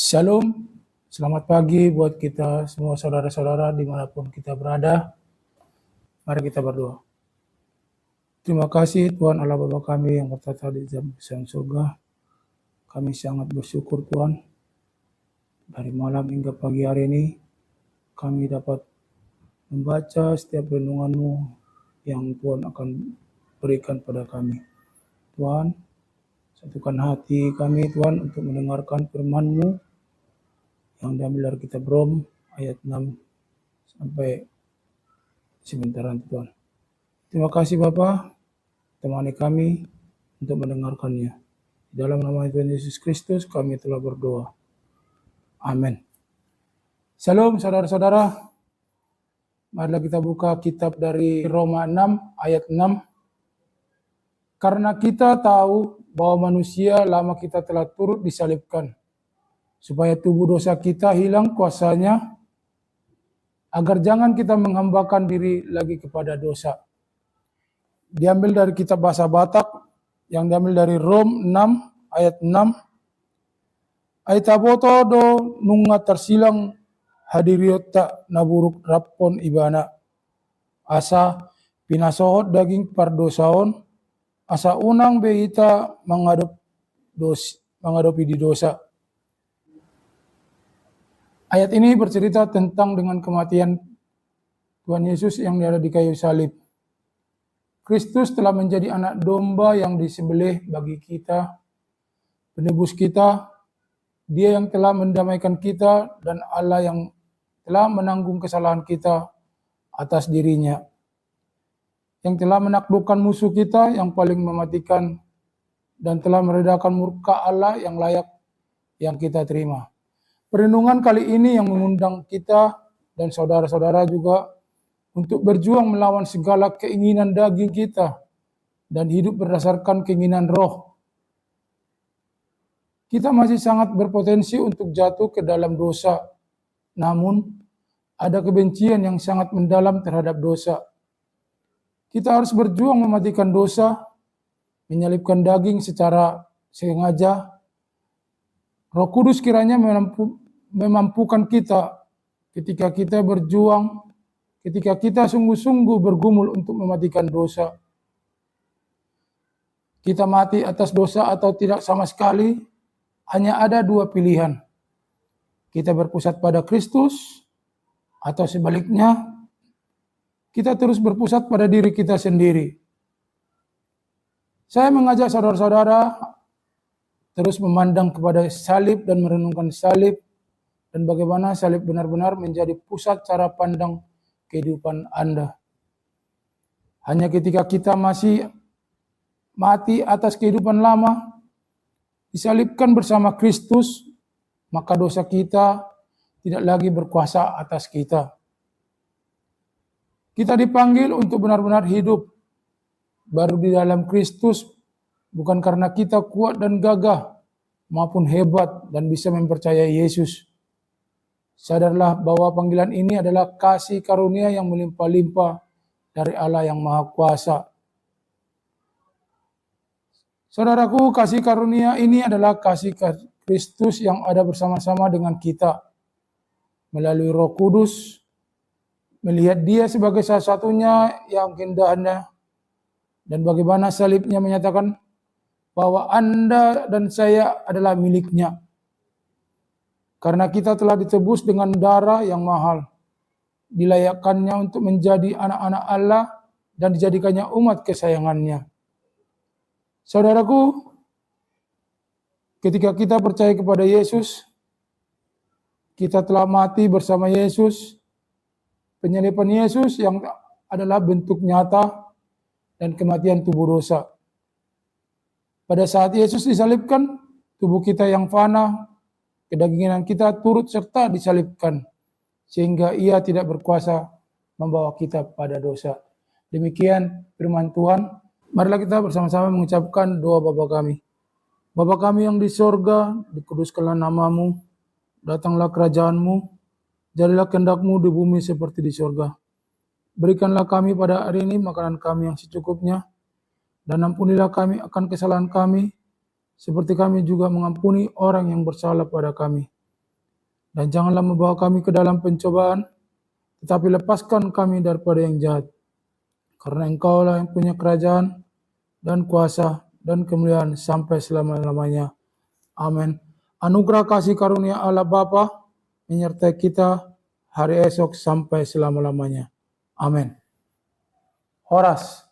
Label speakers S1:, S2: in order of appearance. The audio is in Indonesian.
S1: Shalom, selamat pagi buat kita semua saudara-saudara dimanapun kita berada. Mari kita berdoa. Terima kasih Tuhan Allah Bapa kami yang bertata di dalam surga. Kami sangat bersyukur Tuhan. Dari malam hingga pagi hari ini kami dapat membaca setiap renungan-Mu yang Tuhan akan berikan pada kami. Tuhan, satukan hati kami Tuhan untuk mendengarkan firman-Mu yang diambil dari kitab Rom ayat 6 sampai sebentar Tuhan. Terima kasih Bapa, temani kami untuk mendengarkannya. Di dalam nama Tuhan Yesus Kristus kami telah berdoa. Amin. Shalom saudara-saudara. Marilah kita buka kitab dari Roma 6 ayat 6. Karena kita tahu bahwa manusia lama kita telah turut disalibkan, supaya tubuh dosa kita hilang kuasanya, agar jangan kita menghambakan diri lagi kepada dosa. Diambil dari kitab bahasa Batak, yang diambil dari Rom 6 ayat 6. Aitaboto do nunga tersilang hadiriota naburuk rapon ibana. Asa pinasohot daging pardosaon, asa unang beita mengadopi di dosa. Ayat ini bercerita tentang dengan kematian Tuhan Yesus yang ada di kayu salib. Kristus telah menjadi anak domba yang disembelih bagi kita, penebus kita. Dia yang telah mendamaikan kita dan Allah yang telah menanggung kesalahan kita atas dirinya. Yang telah menaklukkan musuh kita yang paling mematikan dan telah meredakan murka Allah yang layak yang kita terima. Perenungan kali ini yang mengundang kita dan saudara-saudara juga untuk berjuang melawan segala keinginan daging kita dan hidup berdasarkan keinginan roh. Kita masih sangat berpotensi untuk jatuh ke dalam dosa, namun ada kebencian yang sangat mendalam terhadap dosa. Kita harus berjuang mematikan dosa, menyalibkan daging secara sengaja. Roh Kudus kiranya memampukan kita ketika kita berjuang, ketika kita sungguh-sungguh bergumul untuk mematikan dosa. Kita mati atas dosa atau tidak sama sekali, hanya ada dua pilihan. Kita berpusat pada Kristus, atau sebaliknya, kita terus berpusat pada diri kita sendiri. Saya mengajak saudara-saudara terus memandang kepada salib dan merenungkan salib, dan bagaimana salib benar-benar menjadi pusat cara pandang kehidupan Anda. Hanya ketika kita masih mati atas kehidupan lama, disalibkan bersama Kristus, maka dosa kita tidak lagi berkuasa atas kita. Kita dipanggil untuk benar-benar hidup baru di dalam Kristus, bukan karena kita kuat dan gagah maupun hebat dan bisa mempercayai Yesus. Sadarlah bahwa panggilan ini adalah kasih karunia yang melimpah-limpah dari Allah yang Maha Kuasa. Saudaraku, kasih karunia ini adalah kasih Kristus yang ada bersama-sama dengan kita melalui Roh Kudus, melihat Dia sebagai salah satunya yang kehendaknya, dan bagaimana salibnya menyatakan bahwa Anda dan saya adalah miliknya. Karena kita telah ditebus dengan darah yang mahal, dilayakkannya untuk menjadi anak-anak Allah dan dijadikannya umat kesayangannya. Saudaraku, ketika kita percaya kepada Yesus, kita telah mati bersama Yesus. Penyaliban Yesus yang adalah bentuk nyata dan kematian tubuh dosa. Pada saat Yesus disalibkan, tubuh kita yang fana, kedagingan kita turut serta disalibkan, sehingga Ia tidak berkuasa membawa kita pada dosa. Demikian firman Tuhan. Marilah kita bersama-sama mengucapkan doa Bapa kami. Bapa kami yang di sorga, dikuduskanlah nama-Mu, datanglah kerajaan-Mu, jadilah kehendak-Mu di bumi seperti di sorga. Berikanlah kami pada hari ini makanan kami yang secukupnya, dan ampunilah kami akan kesalahan kami, seperti kami juga mengampuni orang yang bersalah pada kami. Dan janganlah membawa kami ke dalam pencobaan, tetapi lepaskan kami daripada yang jahat. Karena Engkaulah yang punya kerajaan dan kuasa dan kemuliaan sampai selama-lamanya. Amin. Anugerah kasih karunia Allah Bapa menyertai kita hari esok sampai selama-lamanya. Amin. Horas.